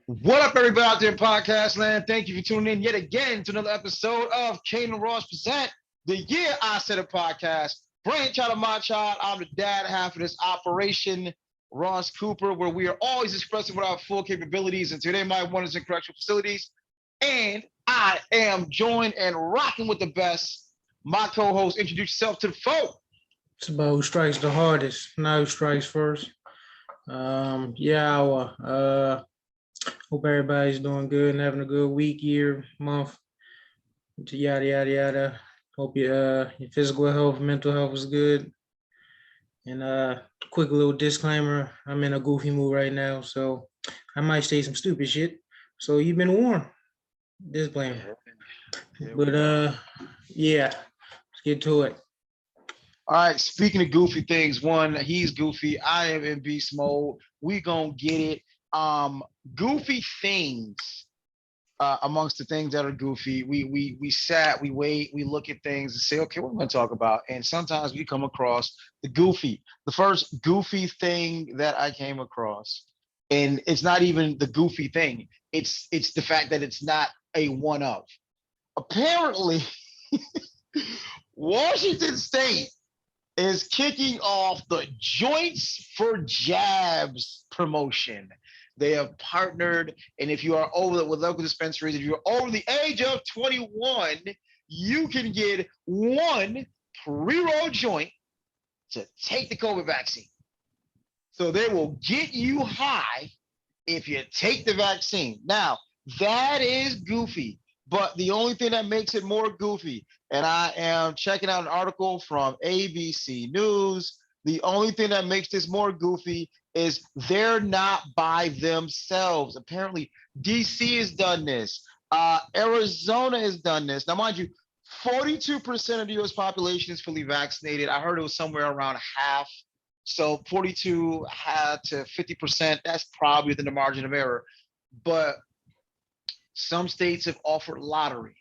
What up, everybody out there in podcast land? Thank you for tuning in yet again to another episode of Kane and Ross Present, the Year I Said It podcast. Brainchild of my child, I'm the dad half of this operation, Ross Cooper, where we are always expressing what our full capabilities, and today my one is in correctional facilities. And I am joined and rocking with the best. My co-host, introduce yourself to the folk. It's about who strikes the hardest, not who strikes first. Yeah, hope everybody's doing good and having a good week, year, month, yada yada yada. Hope your physical health, mental health is good. And quick little disclaimer: I'm in a goofy mood right now, so I might say some stupid shit. So you've been warned. Disclaimer. But yeah, let's get to it. All right, speaking of goofy things, one, he's goofy. I am in beast mode. We gonna get it. Goofy things. Amongst the things that are goofy, we sat, we wait, we look at things and say, okay, what am I gonna talk about? And sometimes we come across the goofy. The first goofy thing that I came across, and it's not even the goofy thing. It's the fact that it's not a one of. Apparently, Washington State is kicking off the Joints for Jabs promotion. They have partnered, and if you are over with local dispensaries, if you're over the age of 21, you can get one pre-roll joint to take the COVID vaccine. So they will get you high if you take the vaccine. Now, that is goofy, but the only thing that makes it more goofy, and I am checking out an article from ABC News, the only thing that makes this more goofy is they're not by themselves. Apparently, DC has done this. Arizona has done this. Now, mind you, 42% of the US population is fully vaccinated. I heard it was somewhere around half. So 42 to 50%, that's probably within the margin of error. But some states have offered lottery.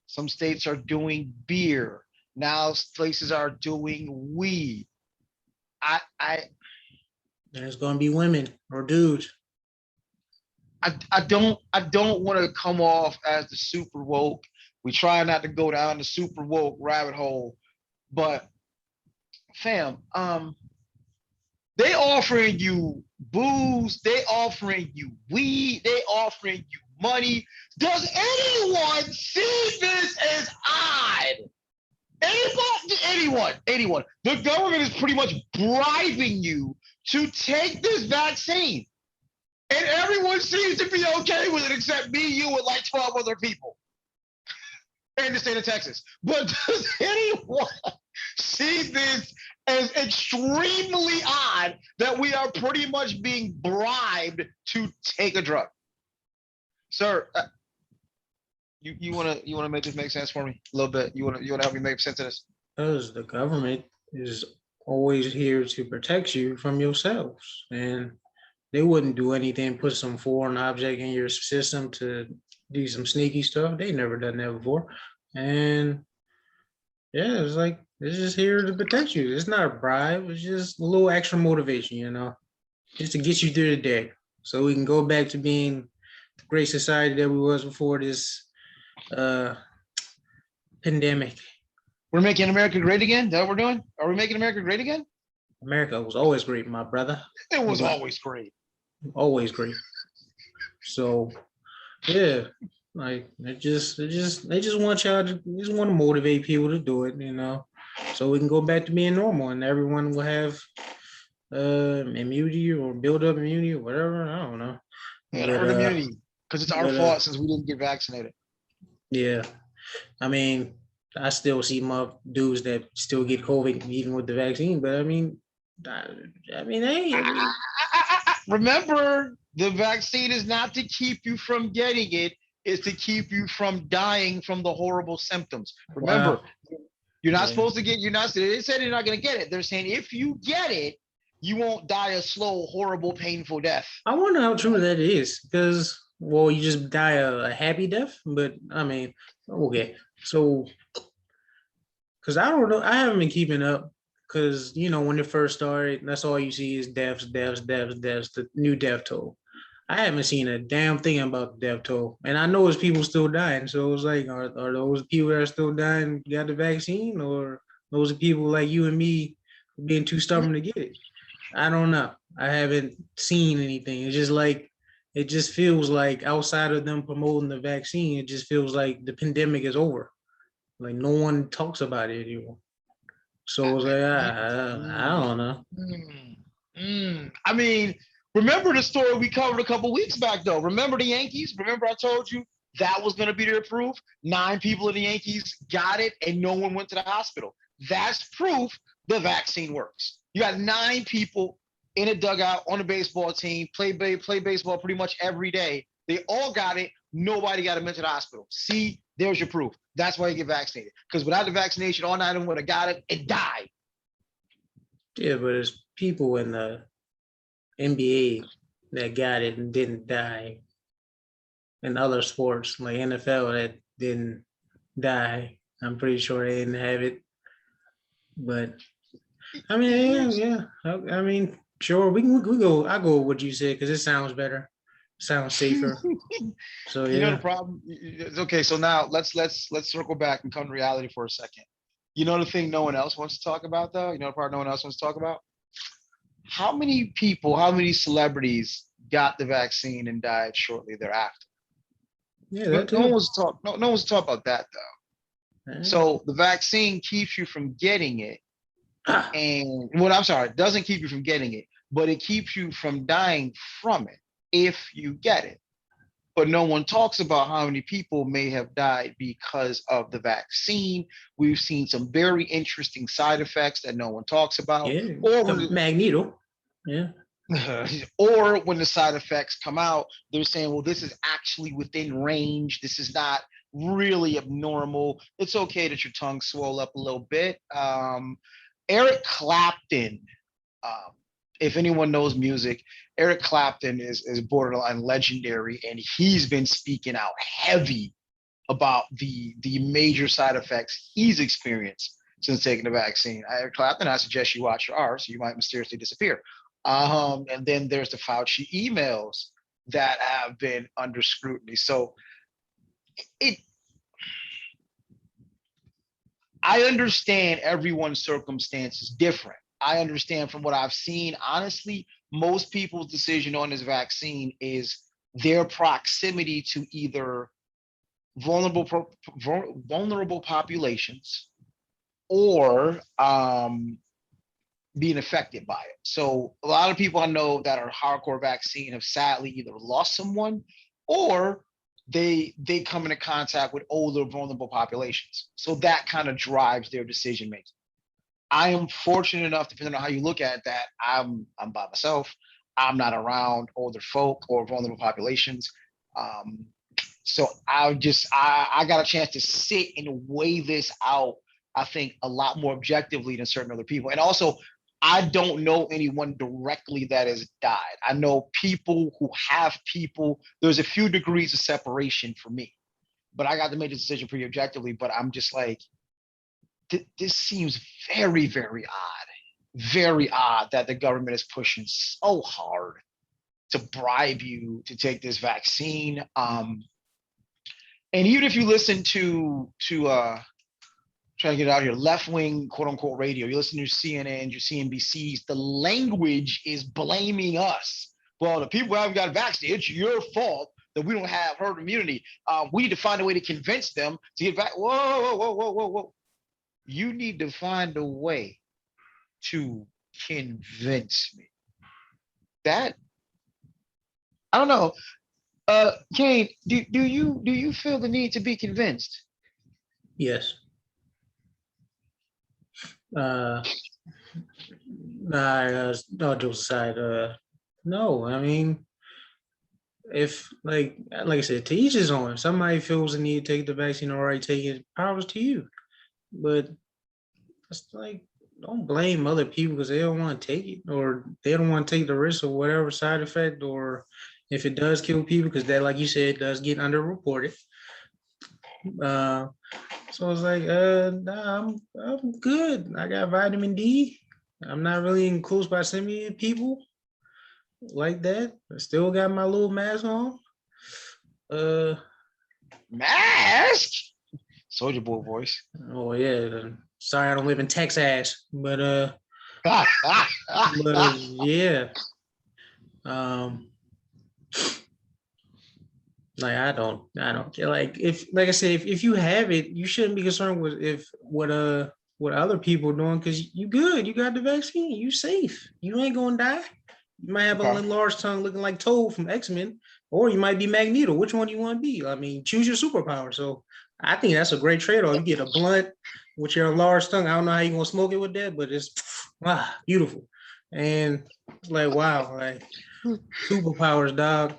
Some states are doing beer. Now places are doing weed. I And it's gonna be women or dudes. I don't want to come off as the super woke. We try not to go down the super woke rabbit hole, but fam, they offering you booze, they offering you weed, they offering you money. Does anyone see this as odd? Anyone. The government is pretty much bribing you to take this vaccine. And everyone seems to be okay with it except me, you, and like 12 other people in the state of Texas. But does anyone see this as extremely odd that we are pretty much being bribed to take a drug? Sir, you wanna make this make sense for me a little bit? You wanna help me make sense of this? Because the government is always here to protect you from yourselves. And they wouldn't do anything, put some foreign object in your system to do some sneaky stuff. They never done that before. And yeah, it's like it's just here to protect you. It's not a bribe, it's just a little extra motivation, just to get you through the day. So we can go back to being the great society that we was before this uh pandemic. We're making America great again? Is that what we're doing? Are we making America great again? America was always great, my brother. It was always great. Always great. So yeah, like they just want y'all to just want to motivate people to do it, so we can go back to being normal and everyone will have immunity or build up immunity or whatever. I don't know. Yeah, herd immunity. Because it's our fault since we didn't get vaccinated. Yeah. I mean, I still see my dudes that still get COVID even with the vaccine, but hey, remember, the vaccine is not to keep you from getting it, it's to keep you from dying from the horrible symptoms. Remember, wow. You're not supposed to get, they said you're not going to get it. They're saying if you get it, you won't die a slow, horrible, painful death. I wonder how true that is because, well, you just die a happy death, but I mean, okay. So, because I don't know, I haven't been keeping up because, when it first started, that's all you see is deaths, the new death toll. I haven't seen a damn thing about the death toll, and I know it's people still dying. So it's like, are those people that are still dying got the vaccine, or those are people like you and me being too stubborn to get it? I don't know. I haven't seen anything. It's just like it just feels like outside of them promoting the vaccine, it just feels like the pandemic is over. Like no one talks about it anymore. So it's like I Mm, don't know. I mean, remember the story we covered a couple weeks back, though. Remember the Yankees? Remember I told you that was going to be their proof? 9 people in the Yankees got it, and no one went to the hospital. That's proof the vaccine works. You got 9 people in a dugout on a baseball team, play baseball pretty much every day. They all got it. Nobody got admitted to the hospital. See, there's your proof. That's why you get vaccinated. Because without the vaccination, all 9 of them would have got it and died. Yeah, but it's people in the NBA that got it and didn't die, and other sports like NFL that didn't die. I'm pretty sure they didn't have it. But I mean, yeah. I mean, sure, we go. I go with what you said because it sounds better, sounds safer. So You know the yeah, problem. Okay, so now let's circle back and come to reality for a second. You know the thing no one else wants to talk about, though. You know the part no one else wants to talk about. How many people, how many celebrities got the vaccine and died shortly thereafter? yeah, No, that no one too. wants to talk. No one wants to talk about that, though. Yeah. So the vaccine keeps you from getting it, Ah, and well, I'm sorry, it doesn't keep you from getting it, but it keeps you from dying from it if you get it. But no one talks about how many people may have died because of the vaccine. We've seen some very interesting side effects that no one talks about, yeah, or the when Magneto. Yeah, or when the side effects come out, they're saying, well, this is actually within range. This is not really abnormal. It's okay that your tongue swell up a little bit. Eric Clapton, um, if anyone knows music, Eric Clapton is borderline legendary, and he's been speaking out heavy about the major side effects he's experienced since taking the vaccine. Eric Clapton, I suggest you watch ours, so you might mysteriously disappear. And then there's the Fauci emails that have been under scrutiny. So it, I understand everyone's circumstance is different. I understand from what I've seen. Honestly, most people's decision on this vaccine is their proximity to either vulnerable populations or being affected by it. So a lot of people I know that are hardcore vaccine have sadly either lost someone or they come into contact with older vulnerable populations. So that kind of drives their decision making. I am fortunate enough, depending on how you look at that, I'm by myself. I'm not around older folk or vulnerable populations. Um, so I got a chance to sit and weigh this out, I think, a lot more objectively than certain other people. And also, I don't know anyone directly that has died. I know people who have people. There's a few degrees of separation for me, but I got to make the decision pretty objectively. But I'm just like, this seems very, very odd that the government is pushing so hard to bribe you to take this vaccine. And even if you listen to trying to get it out here, left wing quote unquote radio, you listen to CNN, your CNBCs, the language is blaming us. Well, the people who haven't got vaccinated, it's your fault that we don't have herd immunity. We need to find a way to convince them to get back. Whoa. You need to find a way to convince me. That I don't know. Kane, do you feel the need to be convinced? yes. Uh, no jokes aside. No, I mean, if like I said, to each his own. If somebody feels the need to take the vaccine or already take it, powers to you. But it's like don't blame other people because they don't want to take it or they don't want to take the risk or whatever side effect or if it does kill people because that, like you said, does get underreported. Uh, so it's like, nah, I'm good. I got vitamin D. I'm not really in close proximity to people. like that. I still got my little mask on. Uh, Mask. Soldier Boy voice. oh yeah. Sorry, I don't live in Texas, yeah. Um, like I don't care. Like if, like I said, if you have it, you shouldn't be concerned with if what other people doing because you good. You got the vaccine. You safe. You ain't gonna die. You might have a Okay. large tongue looking like Toad from X-Men, or you might be Magneto. Which one do you want to be? I mean, choose your superpower. So I think that's a great trade-off. You get a blunt with your large tongue. I don't know how you're gonna smoke it with that, but it's beautiful. And it's like wow, like superpowers, dog.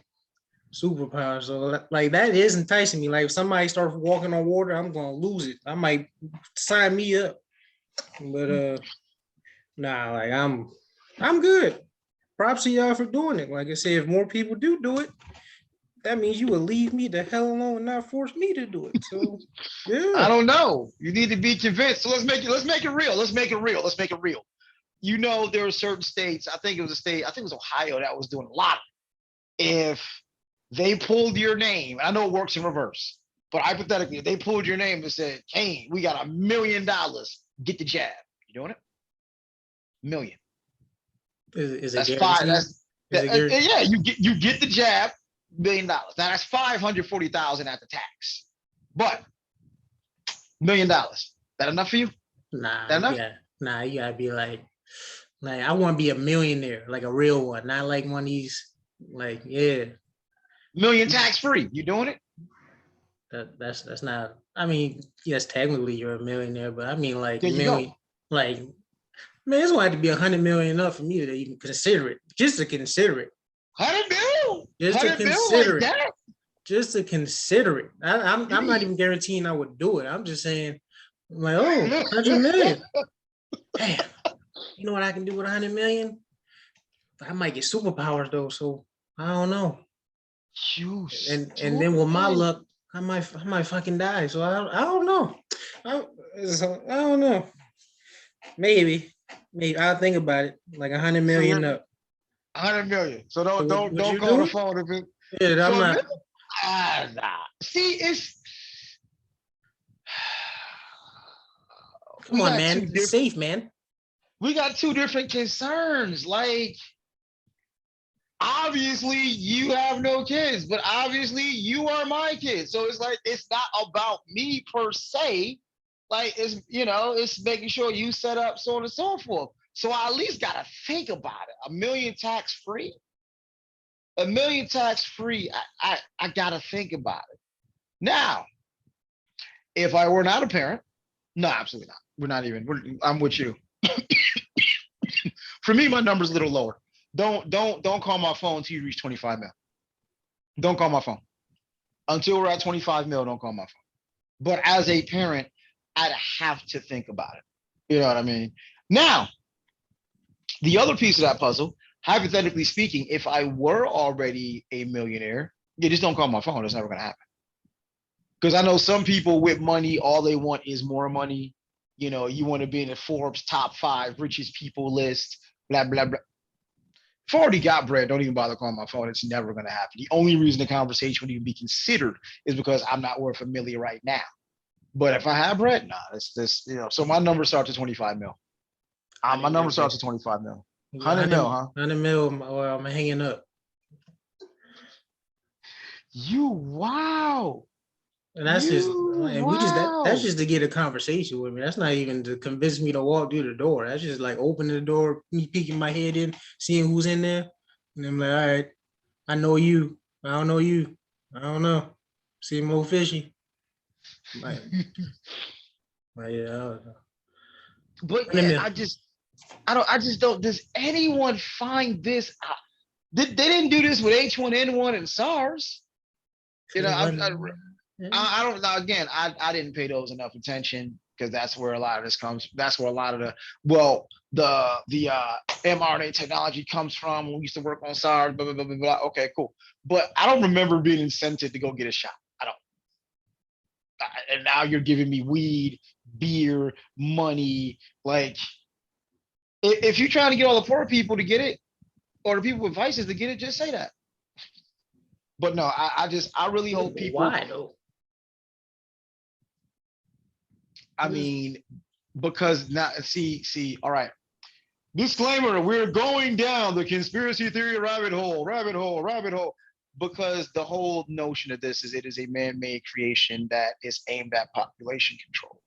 Superpowers. So like that is enticing me. Like if somebody starts walking on water, I'm gonna lose it. I might sign me up. But nah, like I'm good. Props to y'all for doing it. Like I said, if more people do it, that means you would leave me the hell alone and not force me to do it. So I yeah. don't know. You need to be convinced. So let's make it real. Let's make it real. Let's make it real. You know, there are certain states. I think it was a state. I think it was Ohio that was doing a lot. If they pulled your name, I know it works in reverse, but hypothetically, if they pulled your name and said, "Kane, we got $1 million. Get the jab." You doing it? Million. Is it That's five. guaranteed? Is it guaranteed? Yeah. You get the jab. $1 million. Now that's 540,000 at the tax, but $1 million. That enough for you? Nah, That enough? you gotta be like I want to be a millionaire, like a real one, not like one of these. Like yeah, Million tax free. You doing it? that's not. I mean, yes, technically you're a millionaire, but I mean like There you go. million, like man, it's going to have to be 100 million enough for me to even consider it, just to consider it, 100 mil, just to 100 mil like consider it, that. just to consider it. You I'm not mean even guaranteeing I would do it. I'm just saying, like, oh, 100 million. Damn, you know what I can do with 100 million? I might get superpowers though, so I don't know. you And then with my stupid? luck, I might fucking die. So I don't know. I, I don't know. Maybe I'll think about it. Like 100 million So up. 100 million. So So would don't you call do the it? phone if it Yeah, I'm for a not. minute. Nah. See, it's Come we on, got two man. It's different safe, man. concerns. Like obviously you have no kids, but obviously you are my kid. So it's like it's not about me per se. Like it's making sure you set up, so on and so forth. So I at least gotta think about it. A million tax free. I gotta think about it. Now, if I were not a parent, no, absolutely not. We're not even. I'm with you. For me, my number's a little lower. Don't call my phone until you reach 25 mil. Don't call my phone until we're at 25 mil. Don't call my phone. But as a parent, I'd have to think about it. You know what I mean? Now, the other piece of that puzzle, hypothetically speaking, if I were already a millionaire, yeah, just don't call my phone. It's never gonna happen. Because I know some people with money, all they want is more money. You want to be in the Forbes top 5 richest people list, blah, blah, blah. If I already got bread, don't even bother calling my phone. It's never going to happen. The only reason the conversation would even be considered is because I'm not worth $1 million right now. But if I have bread, nah, it's this, so my number starts at 25 mil. My 100 number starts million. at 25 mil. 100 mil, 100, huh? 100 mil, or I'm hanging up. Wow. And that's just, and we just that's Wow. just to get a conversation with me. That's not even to convince me to walk through the door. That's just like opening the door, me peeking my head in, seeing who's in there, and I'm like, all right, I know you. I don't know you. I don't know. Seem more fishy. Like, yeah, I don't know. But yeah, 100 I just don't. Does anyone find this? They didn't do this with H1N1 and SARS. I don't know. Again, I didn't pay those enough attention because that's where a lot of this comes. That's where a lot of the mRNA technology comes from. When we used to work on SARS, blah blah blah blah blah. Okay, cool. But I don't remember being incented to go get a shot. I don't. And now you're giving me weed, beer, money. Like if you're trying to get all the poor people to get it, or the people with vices to get it, just say that. But no, I really hope people. Why though? I mean, because now, all right. Disclaimer: we're going down the conspiracy theory rabbit hole. Because the whole notion of this is it is a man-made creation that is aimed at population control.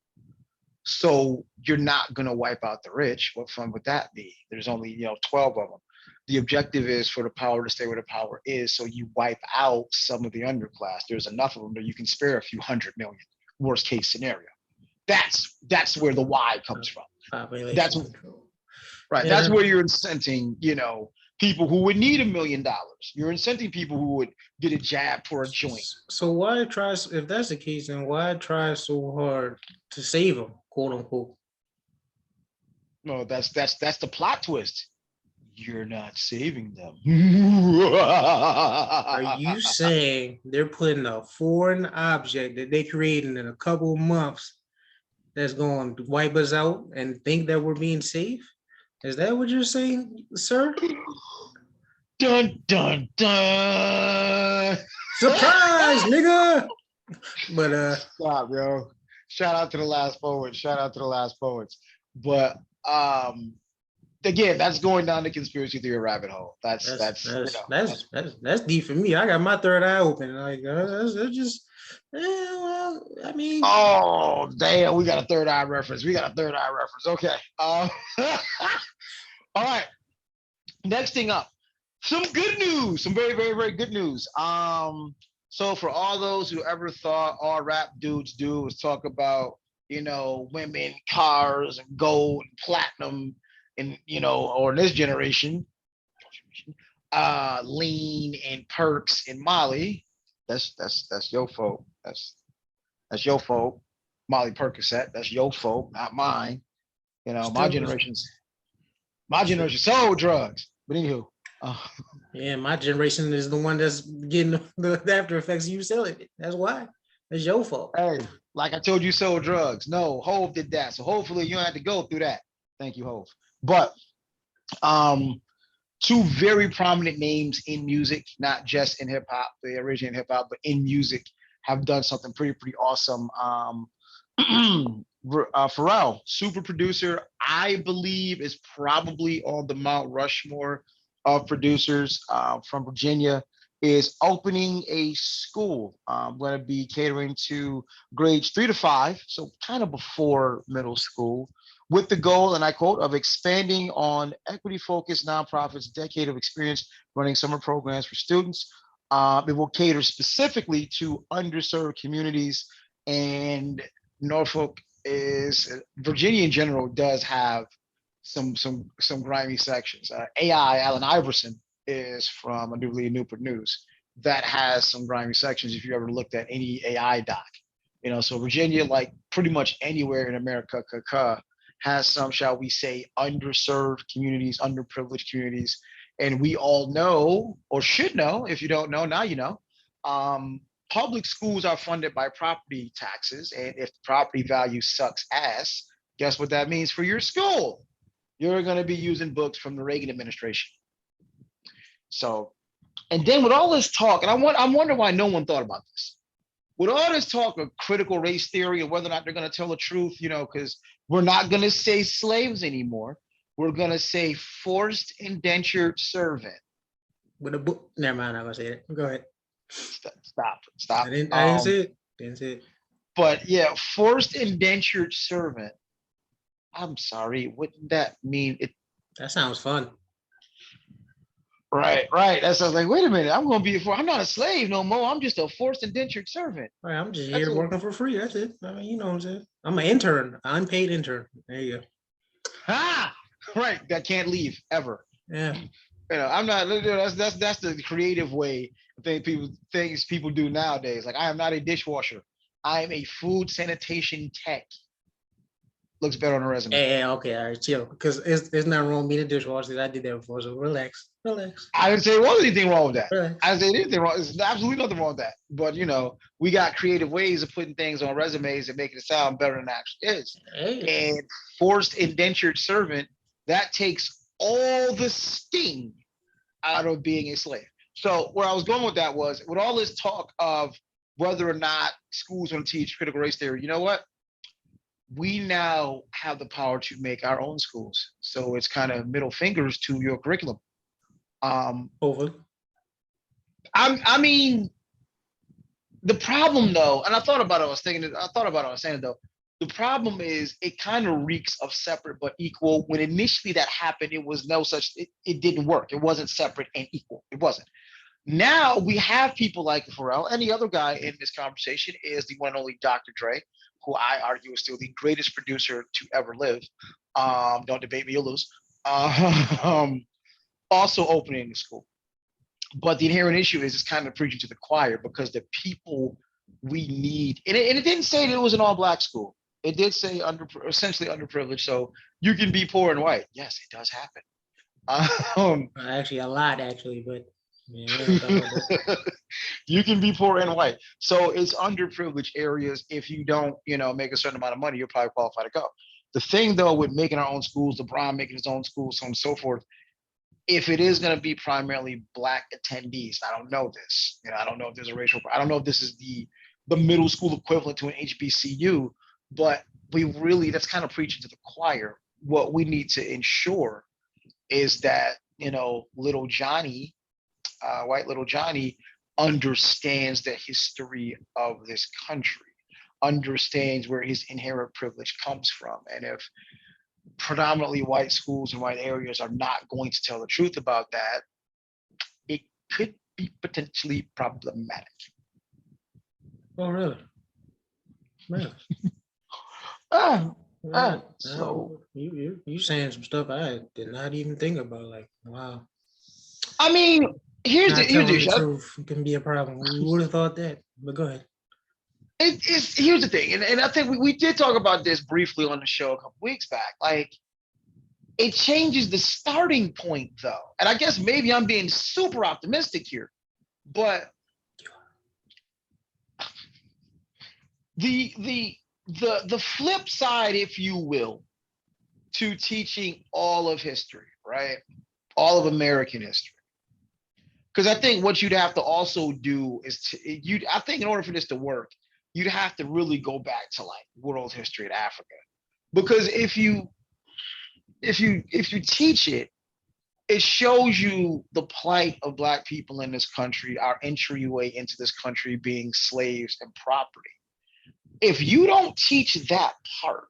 So you're not going to wipe out the rich. What fun would that be? There's only 12 of them. The objective is for the power to stay where the power is. So you wipe out some of the underclass. There's enough of them that you can spare a few 100 million. Worst case scenario. That's where the why comes from. That's control. Right. Yeah. That's where you're incenting, people who would need $1 million. You're incenting people who would get a jab for a joint. So why try, if that's the case, then why try so hard to save them, quote unquote? No, that's the plot twist. You're not saving them. Are you saying they're putting a foreign object that they created in a couple of months that's going to wipe us out and think that we're being safe? Is that what you're saying, sir? Dun, dun, dun. Surprise, nigga. But stop, yo. Shout out to the last poets. But again, that's going down the conspiracy theory rabbit hole. That's deep for me. I got my third eye open. Like that's just well, I mean. Oh damn, we got a third eye reference. Okay. All right. Next thing up, some good news. Some very, very, very good news. So for all those who ever thought all rap dudes do was talk about, women, cars, and gold, and platinum, and or in this generation, lean and perks and Molly. That's your fault. That's your fault. Molly Percocet. That's your fault, not mine. My generation sold drugs. But anywho. Yeah, my generation is the one that's getting the after effects of you selling it. That's why. It's your fault. Hey, like I told you, sold drugs. No, Hove did that. So hopefully you don't have to go through that. Thank you, Hove. But two very prominent names in music, not just in hip hop, they originate in hip hop, but in music, have done something pretty awesome. Pharrell, super producer, I believe is probably on the Mount Rushmore of producers from Virginia, is opening a school. I'm going to be catering to grades 3 to 5, so kind of before middle school, with the goal, and I quote, of expanding on equity-focused nonprofits' decade of experience running summer programs for students. It will cater specifically to underserved communities, and Norfolk Virginia in general does have some grimy sections. AI, Allen Iverson, is from, I do believe, Newport News, that has some grimy sections if you ever looked at any AI doc. So Virginia, like pretty much anywhere in America, has some, shall we say, underserved communities, underprivileged communities. And we all know, or should know, if you don't know, now you know, public schools are funded by property taxes. And if the property value sucks ass, guess what that means for your school? You're going to be using books from the Reagan administration. So, and then with all this talk, and I'm wondering why no one thought about this. With all this talk of critical race theory and whether or not they're going to tell the truth, because we're not going to say slaves anymore. We're going to say forced indentured servant. With a book. Never mind, I'm going to say it. Go ahead. Stop. I didn't say it. But yeah, forced indentured servant. I'm sorry. Wouldn't that mean it? That sounds fun. Right. That sounds like, wait a minute, I'm I'm not a slave no more. I'm just a forced indentured servant. Right, I'm just here working for free. That's it. I mean, you know what I'm saying? I'm an intern, unpaid intern. There you go. Right. That can't leave ever. Yeah. I'm not. That's the creative way things people do nowadays. Like, I am not a dishwasher. I am a food sanitation tech. Looks better on a resume. Hey, okay, all right, chill. Because it's not wrong being a dishwasher. I did that before, so relax. I didn't say there was anything wrong with that. Relax. I didn't say anything wrong. There's absolutely nothing wrong with that. But we got creative ways of putting things on resumes and making it sound better than it actually is. Hey. And forced indentured servant, that takes all the sting out of being a slave. So where I was going with that was with all this talk of whether or not schools want to teach critical race theory, you know what? We now have the power to make our own schools. So it's kind of middle fingers to your curriculum. Um, Over. I mean, the problem though, and I thought about it, I was thinking, I thought about it, I was saying though, the problem is it kind of reeks of separate but equal. When initially that happened, it was no such, it didn't work. It wasn't separate and equal. It wasn't. Now we have people like Pharrell, and the other guy in this conversation is the one and only Dr. Dre, who I argue is still the greatest producer to ever live. Don't debate me, you'll lose. Um, also opening the school. But the inherent issue is it's kind of preaching to the choir because the people we need, and it didn't say that it was an all black school. It did say essentially underprivileged. So you can be poor and white. Yes, it does happen. Actually, a lot, actually, but yeah, we ain't gonna talk about that. You can be poor and white. So it's underprivileged areas. If you don't, make a certain amount of money, you're probably qualified to go. The thing though, with making our own schools, LeBron making his own schools, so on and so forth, if it is going to be primarily black attendees, I don't know this. I don't know if there's a racial. I don't know if this is the middle school equivalent to an HBCU, but we really that's kind of preaching to the choir. What we need to ensure is that little Johnny, white little Johnny, understands the history of this country, understands where his inherent privilege comes from, and if predominantly white schools and white areas are not going to tell the truth about that, it could be potentially problematic. Oh, really? Really? Uh, so, You saying some stuff I did not even think about. Like, wow, I mean, not here's the telling the issue. truth can be a problem. Who would have thought that? But go ahead. Here's the thing, and I think we did talk about this briefly on the show a couple weeks back. Like, it changes the starting point though, and I guess maybe I'm being super optimistic here, but the flip side, if you will, to teaching all of history, right? All of American history. Because I think what you'd have to also do is I think in order for this to work, you'd have to really go back to like world history in Africa. Because if you teach it, it shows you the plight of black people in this country, our entryway into this country being slaves and property. If you don't teach that part,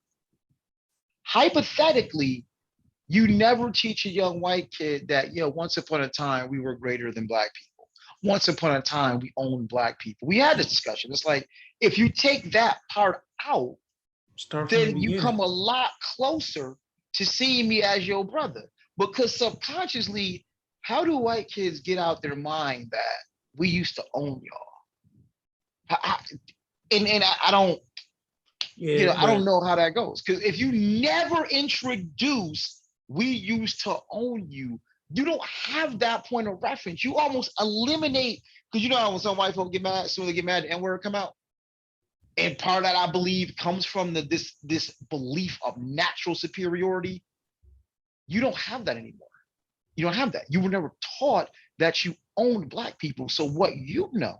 hypothetically, you never teach a young white kid that, once upon a time we were greater than black people. Once upon a time we owned black people. We had this discussion. It's like if you take that part out, Start from the then you come beginning. a lot closer to seeing me as your brother. Because subconsciously, how do white kids get out their mind that we used to own y'all? And I don't, Yeah, I don't but know how that goes. Because if you never introduce, we used to own you, you don't have that point of reference. You almost eliminate, because you know how when some white folk get mad, as soon as they get mad, the N-word come out. And part of that, I believe, comes from this belief of natural superiority. You don't have that anymore. You don't have that. You were never taught that you owned black people. So what you know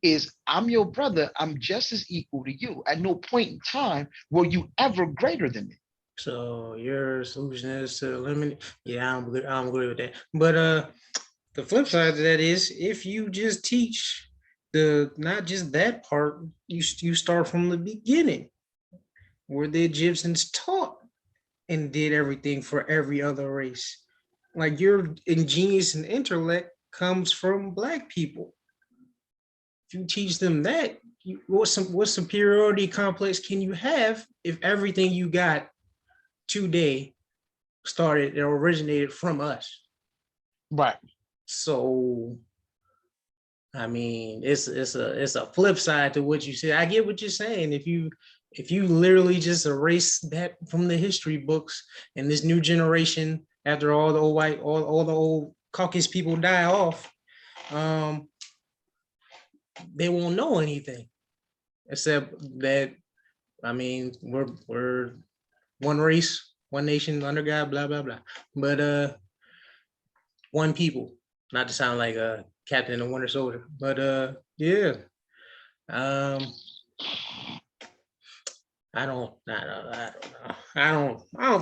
is I'm your brother. I'm just as equal to you. At no point in time were you ever greater than me. so your solution is to eliminate. Yeah, I don't agree with that. But the flip side of that is if you just teach the not just that part, you start from the beginning where the Egyptians taught and did everything for every other race. Like your ingenious and intellect comes from black people. If you teach them that, what superiority complex can you have if everything you got today started or originated from us? Right. So I mean, it's a flip side to what you said. I get what you're saying. If you literally just erase that from the history books and this new generation, after all the old white, all the old Caucasus people die off, um, they won't know anything except that. I mean, we're one race, one nation under God, blah blah blah. But one people. Not to sound like a Captain and Winter Soldier, but yeah. Um, I don't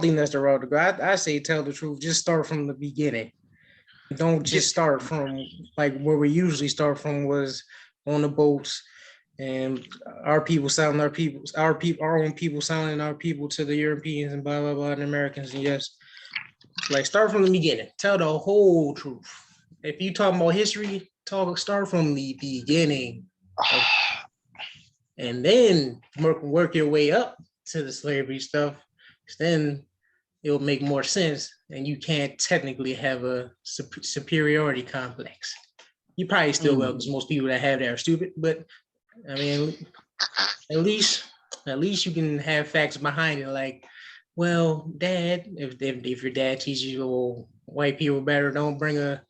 think that's the road to go. I say tell the truth. Just start from the beginning. Don't just start from like where we usually start from was on the boats and our people selling our own people selling our people to the Europeans and blah blah blah and Americans. And yes, like start from the beginning. Tell the whole truth. If you talk about history, start from the beginning. And then work your way up to the slavery stuff. Then it'll make more sense, and you can't technically have a superiority complex. You probably still will, because most people that have that are stupid. But I mean, at least you can have facts behind it. Like, well, Dad, if your dad teaches you, well, white people better don't bring a,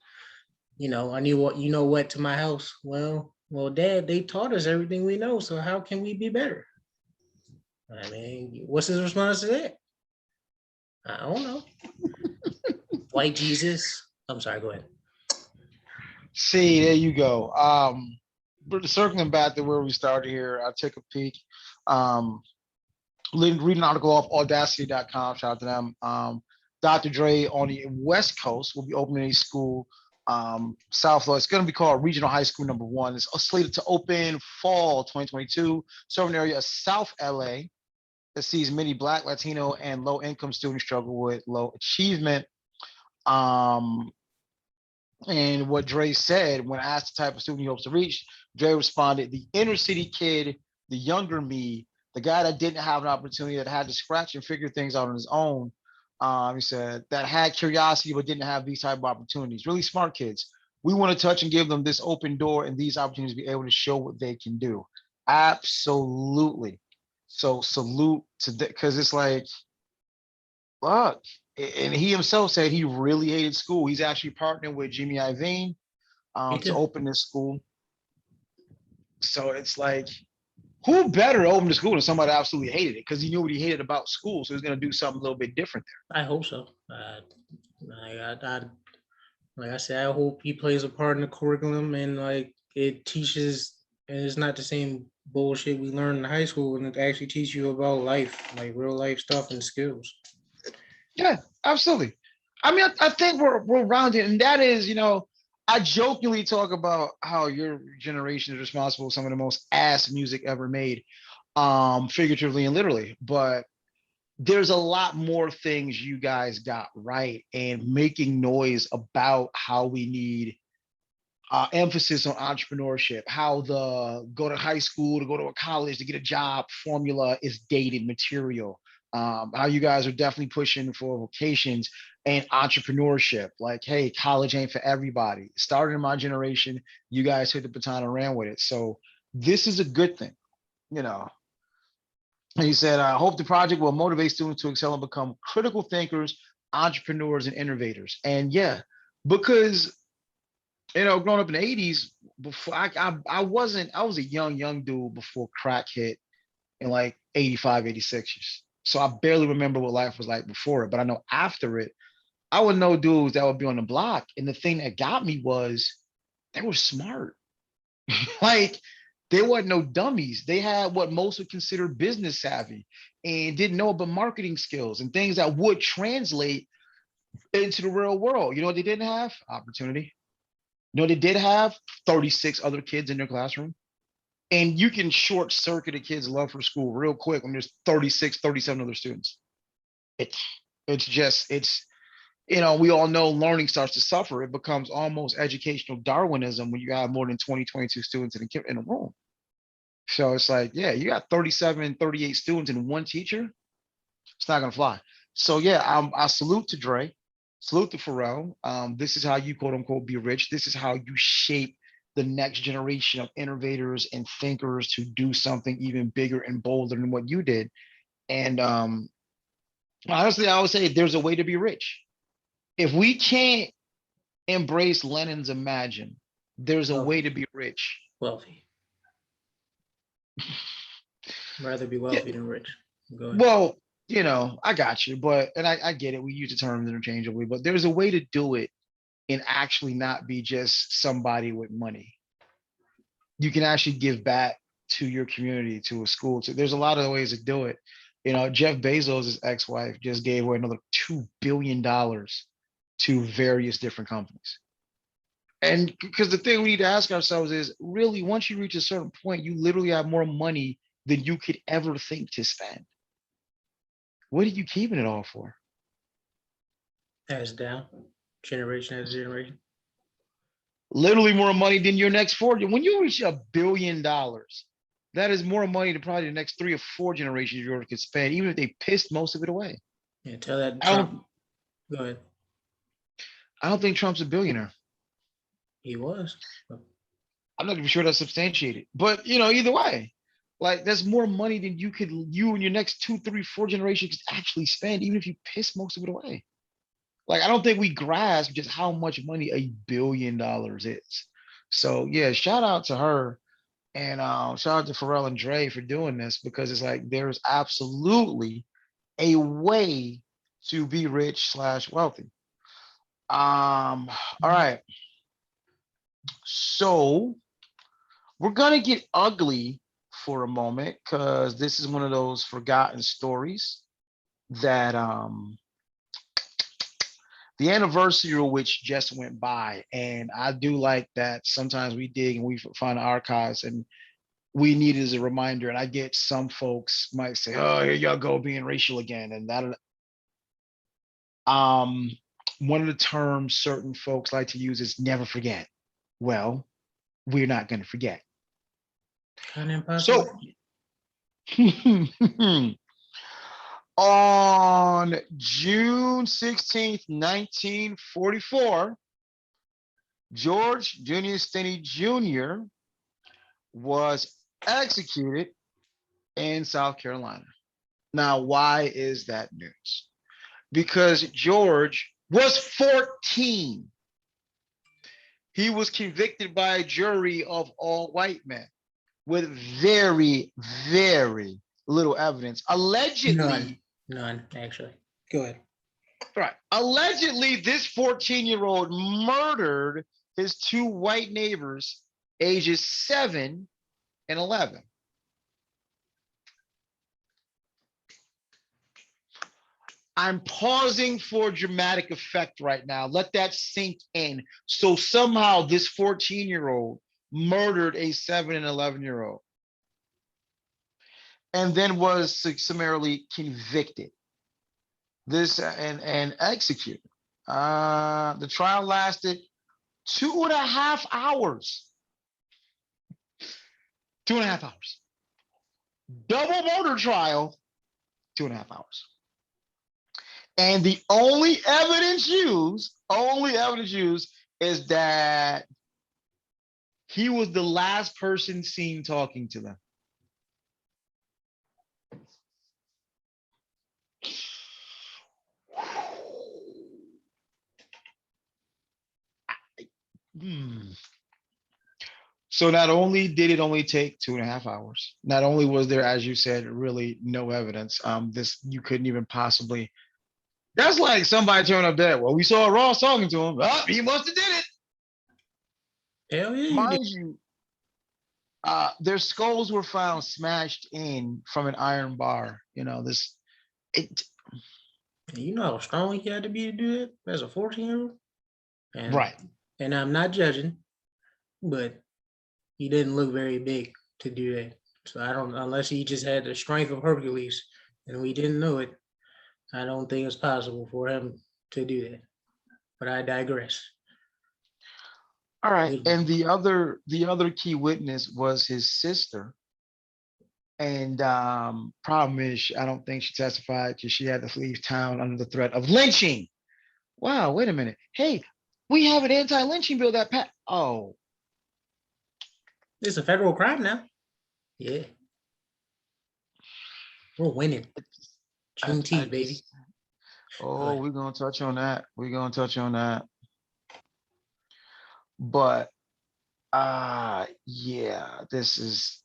I knew what what to my house. Well, Dad, they taught us everything we know. So how can we be better? I mean, what's his response to that? I don't know. White Jesus. I'm sorry, go ahead. See, there you go. But circling back to where we started here, I took a peek. Read an article off audacity.com. Shout out to them. Dr. Dre on the West Coast will be opening a school. South Florida. It's going to be called Regional High School Number 1. It's slated to open fall 2022. Serving an area of South LA that sees many Black, Latino, and low-income students struggle with low achievement. And what Dre said when asked the type of student he hopes to reach, Dre responded, the inner city kid, the younger me, the guy that didn't have an opportunity, that had to scratch and figure things out on his own. He said that had curiosity but didn't have these type of opportunities. Really smart kids. We want to touch and give them this open door and these opportunities to be able to show what they can do. Absolutely. So salute to that, because it's like, fuck. And he himself said he really hated school. He's actually partnering with Jimmy Iovine to open this school. So it's like, who better open the school than somebody that absolutely hated it, because he knew what he hated about school, so he's going to do something a little bit different there. I hope so. Like I said, I hope he plays a part in the curriculum and like it teaches, and it's not the same bullshit we learned in high school, and it actually teaches you about life, like real life stuff and skills. Yeah, absolutely. I mean, I think we're rounded, and that is, I jokingly talk about how your generation is responsible for some of the most ass music ever made, figuratively and literally. But there's a lot more things you guys got right, and making noise about how we need emphasis on entrepreneurship, how the go to high school to go to a college to get a job formula is dated material. How you guys are definitely pushing for vocations and entrepreneurship. Like, hey, college ain't for everybody. Starting in my generation, you guys hit the baton and ran with it. So this is a good thing, you know. And he said, I hope the project will motivate students to excel and become critical thinkers, entrepreneurs, and innovators. And yeah, because growing up in the 80s, before I was a young dude before crack hit in like 85, 86. So I barely remember what life was like before it. But I know after it, I would know dudes that would be on the block. And the thing that got me was they were smart. Like, they weren't no dummies. They had what most would consider business savvy and didn't know about marketing skills and things that would translate into the real world. You know what they didn't have? Opportunity. You know, they did have 36 other kids in their classroom. And you can short circuit a kid's love for school real quick when there's 36, 37 other students. It's we all know learning starts to suffer. It becomes almost educational Darwinism when you have more than 20, 22 students in a room. So it's like, yeah, you got 37, 38 students and one teacher. It's not going to fly. So yeah, I salute to Dre, salute to Pharrell. This is how you quote unquote be rich. This is how you shape the next generation of innovators and thinkers to do something even bigger and bolder than what you did. And honestly, I would say there's a way to be rich. If we can't embrace Lenin's imagine, there's a way to be rich. Wealthy. Rather be wealthy than rich. Go ahead. Well, I got you, but I get it. We use the terms interchangeably, but there's a way to do it and actually not be just somebody with money. You can actually give back to your community, to a school. So there's a lot of ways to do it. Jeff Bezos' ex-wife just gave away another $2 billion to various different companies. And because the thing we need to ask ourselves is really, once you reach a certain point, you literally have more money than you could ever think to spend. What are you keeping it all for? As down, generation as generation. Literally more money than your next four. When you reach $1 billion, that is more money than probably the next 3 or 4 generations you could spend, even if they pissed most of it away. Yeah, tell that I don't. Trump. Go ahead. I don't think Trump's a billionaire. He was. I'm not even sure that's substantiated. But either way, like that's more money than you and your next 2, 3, 4 generations could actually spend, even if you piss most of it away. Like I don't think we grasp just how much money $1 billion is. So yeah, shout out to her. And shout out to Pharrell and Dre for doing this, because it's like there's absolutely a way to be rich slash wealthy. All right. So we're gonna get ugly for a moment, because this is one of those forgotten stories that the anniversary of which just went by. And I do like that sometimes we dig and we find archives, and we need it as a reminder. And I get some folks might say, "Oh, here y'all go being racial again," and that. One of the terms certain folks like to use is "never forget." Well, we're not going to forget. Kind of impossible. So, on June 16th, 1944, George Stinney Jr. was executed in South Carolina. Now, why is that news? Because George was 14. He was convicted by a jury of all white men with very, very little evidence. Allegedly, None, actually. Go ahead. right. Allegedly, this 14-year-old murdered his 2 white neighbors, ages 7 and 11. I'm pausing for dramatic effect right now. Let that sink in. So somehow this 14-year-old murdered a 7 and 11-year-old and then was summarily convicted. This and executed. The trial lasted 2.5 hours. 2.5 hours. Double murder trial, 2.5 hours. And the only evidence used is that he was the last person seen talking to them. So not only did it only take 2.5 hours, not only was there, as you said, really no evidence. This you couldn't even possibly. That's like somebody turning up there. Well, we saw Ross talking to him. Oh, he must have did it. Hell yeah, you did. Mind you, their skulls were found smashed in from an iron bar. It You know how strong he had to be to do it as a 14-year-old? right. And I'm not judging, but he didn't look very big to do that. So I don't, unless he just had the strength of Hercules and we didn't know it, I don't think it's possible for him to do that. But I digress. All right. And the other key witness was his sister. And problem is, I don't think she testified because she had to leave town under the threat of lynching. Wow, wait a minute. Hey, we have an anti-lynching bill that passed. Oh, It's a federal crime now. Yeah. We're winning. Juneteenth, baby. We're gonna touch on that. But yeah, this is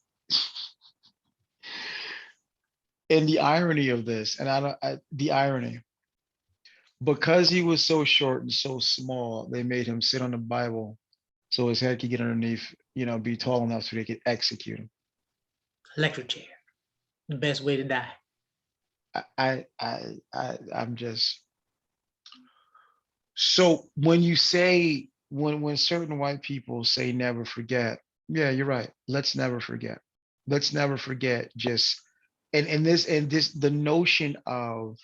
and the irony of this, and the irony. Because he was so short and so small, they made him sit on the Bible so his head could get underneath, be tall enough so they could execute him. Electric chair, the best way to die. I'm just so when you say when certain white people say never forget, yeah, you're right. Let's never forget. Let's never forget just and this the notion of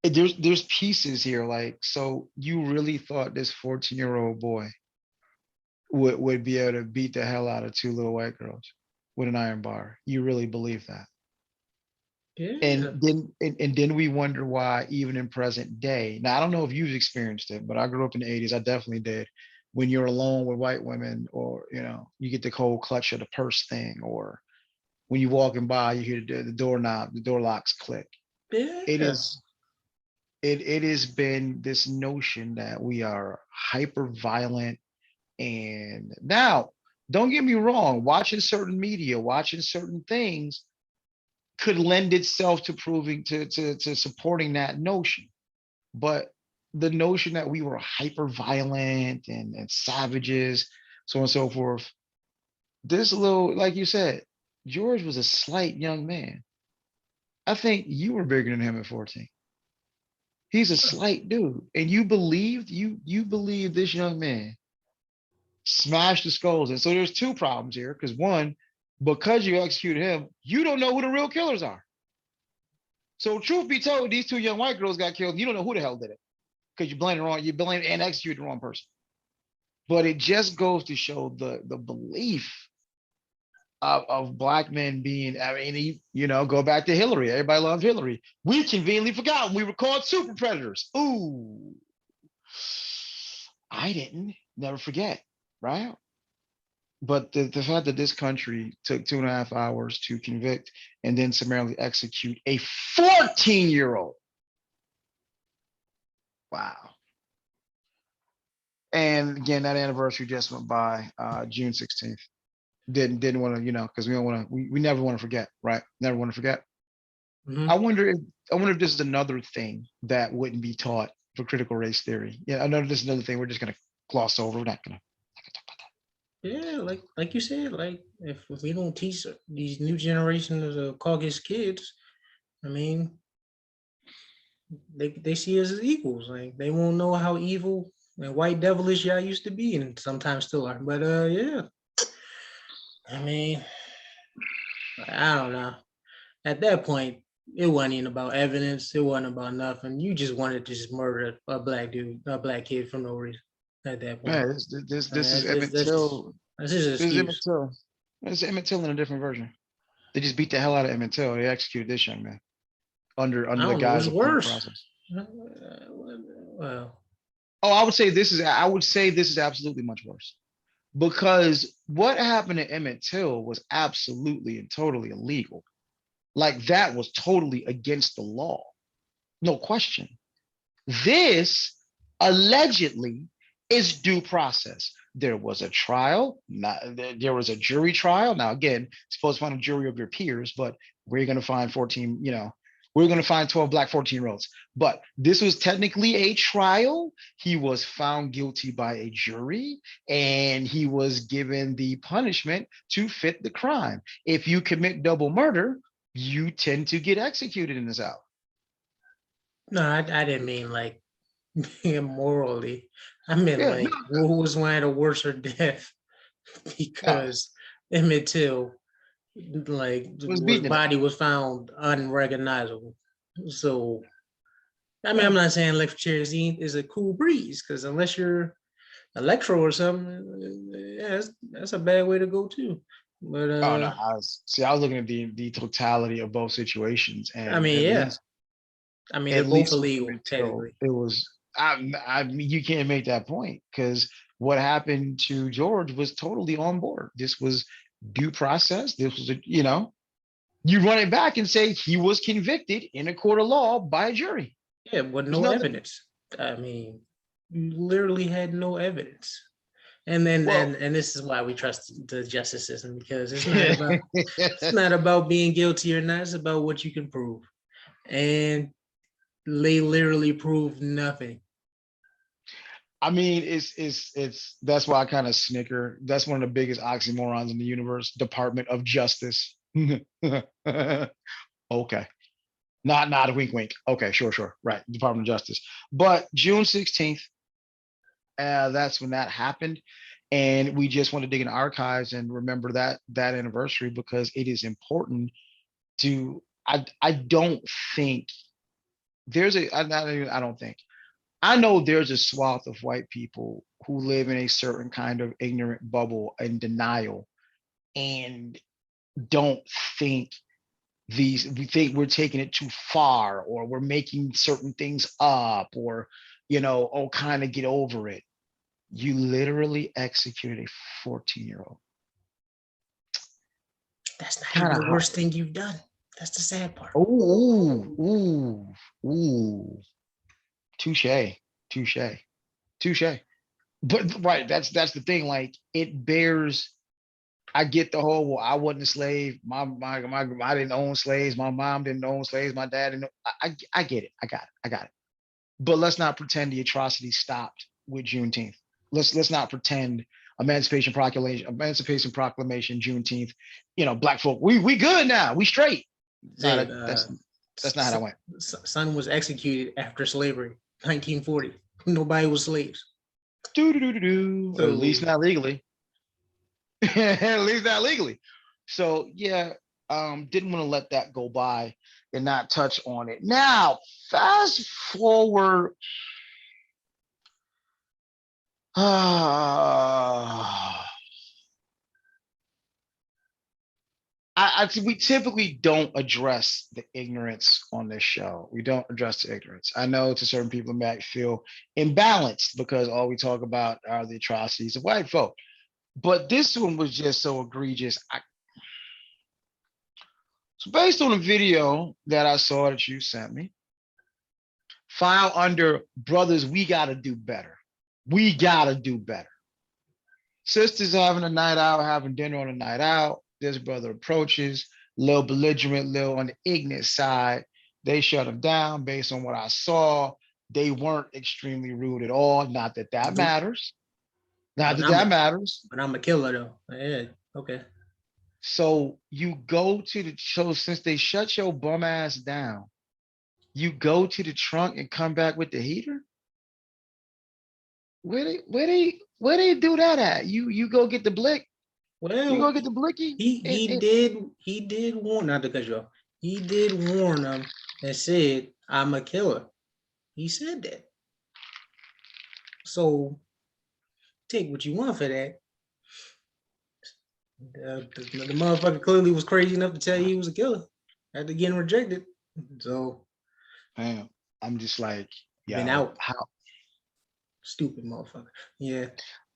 there's pieces here like so you really thought this 14-year-old boy would be able to beat the hell out of two little white girls with an iron bar. You really believe that? Yeah. And then we wonder why even in present day. Now I don't know if you've experienced it, but I grew up in the 80s. I definitely did. When you're alone with white women, or you get the cold clutch of the purse thing, or when you're walking by, you hear the doorknob, the door locks click. It Yeah. is it has been this notion that we are hyper violent. And now, don't get me wrong, watching certain media, watching certain things could lend itself to proving to supporting that notion. But the notion that we were hyper violent and savages, so on and so forth, this little, like you said, George was a slight young man. I think you were bigger than him at 14. He's a slight dude. And you believed this young man smash the skulls. And so there's two problems here. Because one, because you executed him, you don't know who the real killers are. So truth be told, these two young white girls got killed. And you don't know who the hell did it because you blame and executed the wrong person. But it just goes to show the belief of black men being. I mean, go back to Hillary. Everybody loved Hillary. We conveniently forgot we were called super predators. Ooh, I didn't. Never forget, right? But the fact that this country took 2.5 hours to convict and then summarily execute a 14-year-old. Wow. And again, that anniversary just went by, June 16th. Didn't want to, because we don't want to, we never want to forget, right? Never want to forget. Mhm. I wonder if this is another thing that wouldn't be taught for critical race theory. Yeah, I know this is another thing we're just gonna gloss over. We're not gonna talk about that. Yeah, like you said, like if we don't teach these new generations of Caucasian kids, I mean, they see us as equals. Like they won't know how evil and white devilish y'all used to be, and sometimes still are. But yeah, I mean, I don't know. At that point, it wasn't even about evidence. It wasn't about nothing. You just wanted to just murder a black dude, a black kid for no reason. At that point, Man, this is that's Emmett just Till. that's just an This is Emmett excuse. Till. It's Emmett Till in a different version. They just beat the hell out of Emmett Till. They executed this young man under I the don't know. guise It's of due worse. process. Well, Oh, I would say this is absolutely much worse. Because what happened to Emmett Till was absolutely and totally illegal. Like that was totally against the law. No question. This allegedly is due process. There was a trial, there was a jury trial. Now, again, supposed to find a jury of your peers, but we're going to find 14, we're going to find 12 black 14-year-olds. But this was technically a trial. He was found guilty by a jury and he was given the punishment to fit the crime. If you commit double murder, you tend to get executed in the South. no, I didn't mean like morally. I meant Yeah, no, like who was one of the worse death no, because Emmett Till, like, it was was beating it. body was found unrecognizable. So I mean, Yeah. I'm not saying electric chair is a cool breeze because unless you're electro or something, yeah, that's a bad way to go too. But Oh no, I was looking at the totality of both situations, I and mean, yeah, I mean, they're at both least with illegal Emmett Till, technically. it was. I mean, you can't make that point because what happened to George was totally on board. This was due process. This was you run it back and say he was convicted in a court of law by a jury. Yeah, but There's no nothing. evidence. I mean, you literally had no evidence. And then Well, and this is why we trust the justice system because it's not about being guilty or not. It's about what you can prove. And they literally proved nothing. I mean, it's that's why I kind of snicker. That's one of the biggest oxymorons in the universe. Department of Justice. Okay. Not a wink wink. Okay, sure. Right. Department of Justice. But June 16th, that's when that happened. And we just want to dig in the archives and remember that anniversary because it is important to I don't think there's a I don't think I know there's a swath of white people who live in a certain kind of ignorant bubble and denial and don't think we think we're taking it too far or we're making certain things up or oh kind of get over it. You literally executed a 14-year-old. That's not Kind even of the hard. worst thing you've done. That's the sad part. Ooh. Touche. But right, that's the thing. Like it bears. I get the whole. Well, I wasn't a slave. My I didn't own slaves. My mom didn't own slaves. My dad didn't. I get it. I got it. But let's not pretend the atrocity stopped with Juneteenth. Let's not pretend Emancipation Proclamation, Juneteenth. Black folk, we good now. We straight. No, Said that's not how that went. son was executed after slavery, 1940. Nobody was slaves. At least So not legally. At least not legally. So yeah, didn't want to let that go by and not touch on it. Now, fast forward. We typically don't address the ignorance on this show. We don't address the ignorance. I know to certain people it might feel imbalanced because all we talk about are the atrocities of white folk. But this one was just so egregious. So based on a video that I saw that you sent me, file under brothers, we gotta do better. We gotta do better. Sisters having a night out, having dinner on a night out. This brother approaches, little belligerent, little on the ignorant side. They shut him down based on what I saw. They weren't extremely rude at all. Not that that nope. matters. Not But that that matters. But I'm a killer though. Yeah. Okay. So you go to the show since they shut your bum ass down. You go to the trunk and come back with the heater. Where they do that at? You go get the blick. You go Well, get the blicky. he did warn, not to cut you off. He did warn them and said, "I'm a killer." He said that. So take what you want for that. The motherfucker clearly was crazy enough to tell you he was a killer after getting rejected. So Man, I'm just like, been yo, out. how Stupid motherfucker. Yeah.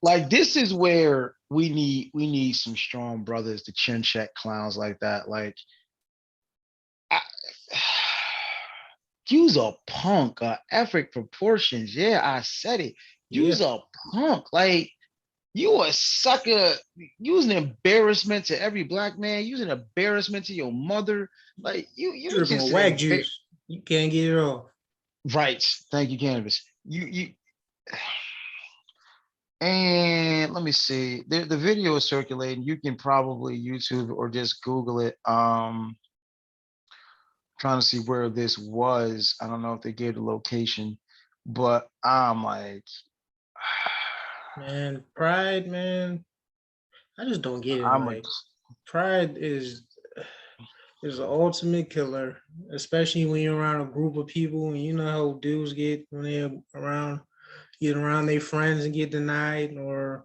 like this is where we need some strong brothers to chin check clowns like that. Like I, use a punk, effort proportions. Yeah, I said it. Yeah. Use a punk. Like you a sucker. Use an embarrassment to every black man. Use an embarrassment to your mother. Like you Dripping just with an whack juice. You can't get it off. right. Thank you, cannabis. You and let me see. The video is circulating. You can probably YouTube or just Google it. Trying to see where this was. I don't know if they gave the location, but I'm like, Man, pride, man. I just don't get it. I'm like, Like, pride is the ultimate killer, especially when you're around a group of people and you know how dudes get when they're get around their friends and get denied, or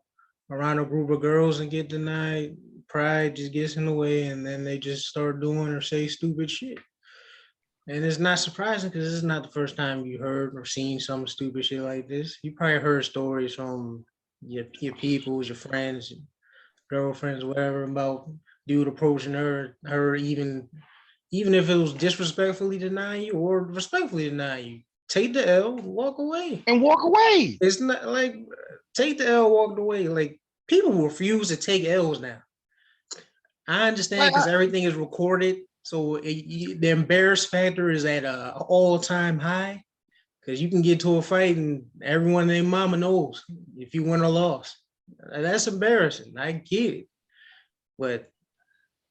around a group of girls and get denied. Pride just gets in the way, and then they just start doing or say stupid shit. And it's not surprising because this is not the first time you heard or seen some stupid shit like this. You probably heard stories from your peoples, your friends, girlfriends, whatever, about dude approaching her even if it was disrespectfully denying you or respectfully denying you. Take the L, walk away. and walk away. It's not like take the L, walk away. Like people refuse to take L's now. I understand Like, because everything is recorded. So the embarrassed factor is at a all-time high because you can get to a fight and everyone and their mama knows if you win or lost. That's embarrassing. I get it, but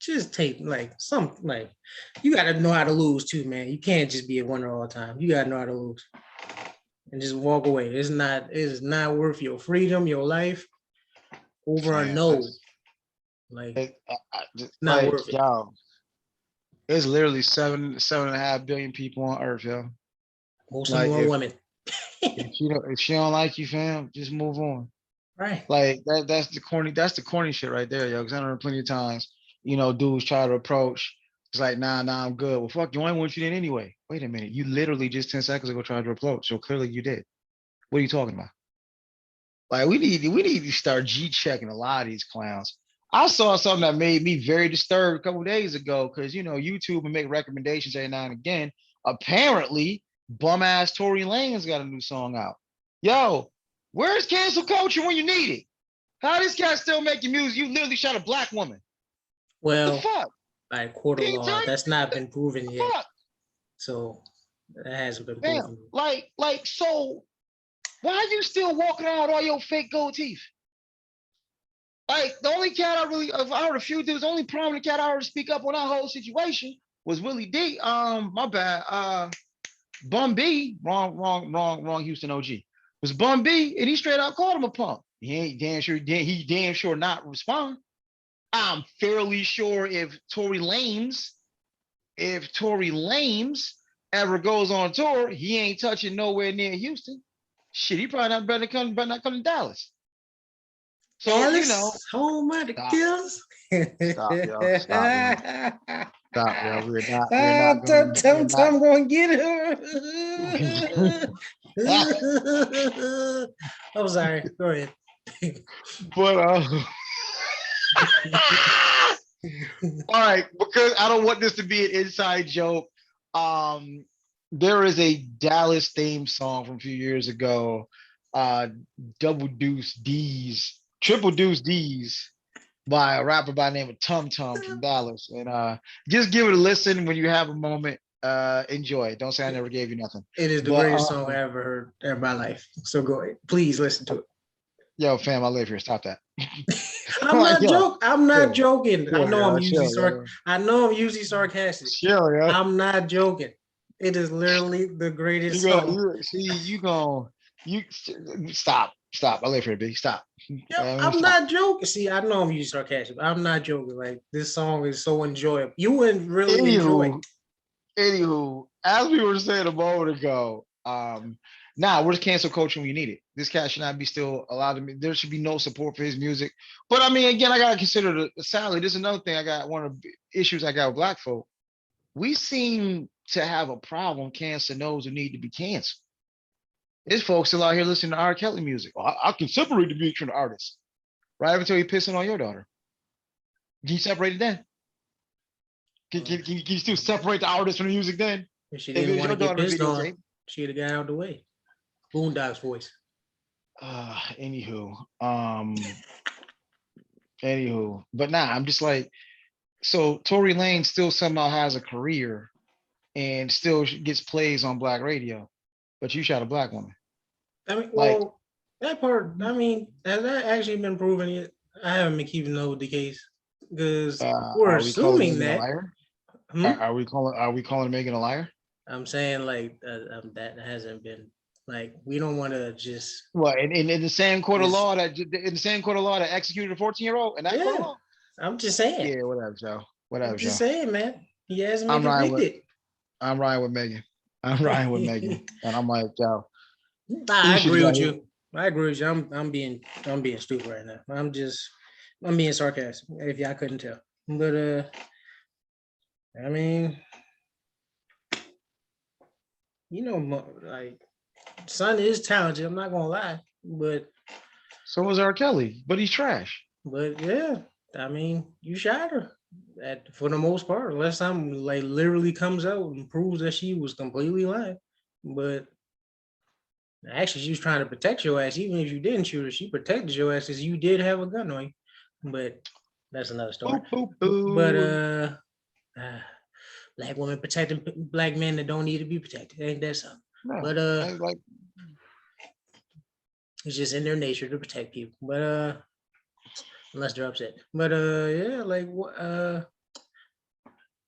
just take like you got to know how to lose too, man. You can't just be a winner all the time. You got to know how to lose and just walk away. It's not worth your freedom, your life over a no. Like not like worth it. yo, there's literally 7.5 billion people on Earth, yo. Most of Like them are women. if she don't like you, fam, just move on. Right. Like that's the corny shit right there, yo. Because I know plenty of times, dudes try to approach. It's like, nah, I'm good. Well, fuck, you only want you in anyway. Wait a minute, you literally just 10 seconds ago tried to approach, so clearly you did. What are you talking about? Like we need to start G-checking a lot of these clowns. I saw something that made me very disturbed a couple of days ago because YouTube will make recommendations every now and again. Apparently, bum ass Tory Lanez got a new song out. Yo, where's cancel culture when you need it? How this guy still making music? You literally shot a black woman. Well, the fuck? By court of law, that's not been proven yet. Fuck? So that hasn't been Damn. proven. So why are you still walking around with all your fake gold teeth? Like the only cat I heard a few dudes, the only prominent cat I heard speak up on that whole situation was Willie D. My bad. Bun B, wrong Houston OG. Was Bun B, and he straight out called him a punk. He ain't damn sure not respond. I'm fairly sure if Tory Lanez ever goes on tour, he ain't touching nowhere near Houston. Shit, he probably not better not come to Dallas. So Dallas, home of the kills. Stop, yo. Stop, yo. We're not I'm going to get her. I'm sorry. Go ahead. But all right, because I don't want this to be an inside joke. There is a Dallas theme song from a few years ago, Triple Deuce D's by a rapper by the name of Tum Tum from Dallas. And just give it a listen when you have a moment. Enjoy it. Don't say I never gave you nothing. It is the greatest song I ever heard in my life. So go ahead. Please listen to it. Yo, fam, I live here. Stop that. I'm not joking. Chill, I know I'm usually sarcastic. Chill, yo. I'm not joking. It is literally the greatest song. You stop. I live here, big. Stop. I'm not joking. See, I know I'm usually sarcastic. I'm not joking. Like this song is so enjoyable. You wouldn't really enjoy it. Anywho, as we were saying a moment ago, where's cancel culture when you need it? This cat should not be still allowed to. There should be no support for his music. But I mean, again, I gotta consider the salary. This is another thing I got. One of the issues I got with black folk. We seem to have a problem canceling those who need to be canceled. There's folks still out here listening to R. Kelly music. I can separate the music from the artist, right? Until you're pissing on your daughter. Can you separate it then? Can you still separate the artist from the music then? If she didn't want to get pissed on, she'd have got out of the way. Boondocks voice. Anywho, but I'm just like, so Tory Lanez still somehow has a career and still gets plays on black radio, but you shot a black woman. I mean, well, that part, I mean, has that actually been proven yet? I haven't been keeping up with the case because we're assuming that. Are we calling Megan a liar? I'm saying like that hasn't been. Like we don't want to just in the same court of law that executed a 14-year-old and that court of law. I'm just saying. Yeah, whatever, Joe. I'm just saying, man. He hasn't been convicted. I'm riding with Megan. And I'm like, Joe. I agree with you. I'm being stupid right now. I'm being sarcastic. If y'all couldn't tell, but I mean, like. Son is talented, I'm not gonna lie, but so was R. Kelly, but he's trash. But yeah, I mean, you shot her for the most part, unless something like literally comes out and proves that she was completely lying. But actually, she was trying to protect your ass, even if you didn't shoot her. She protected your ass because you did have a gun on you. But that's another story. But black women protecting black men that don't need to be protected. Ain't that something? No, But like it's just in their nature to protect people. But unless they're upset. But yeah, like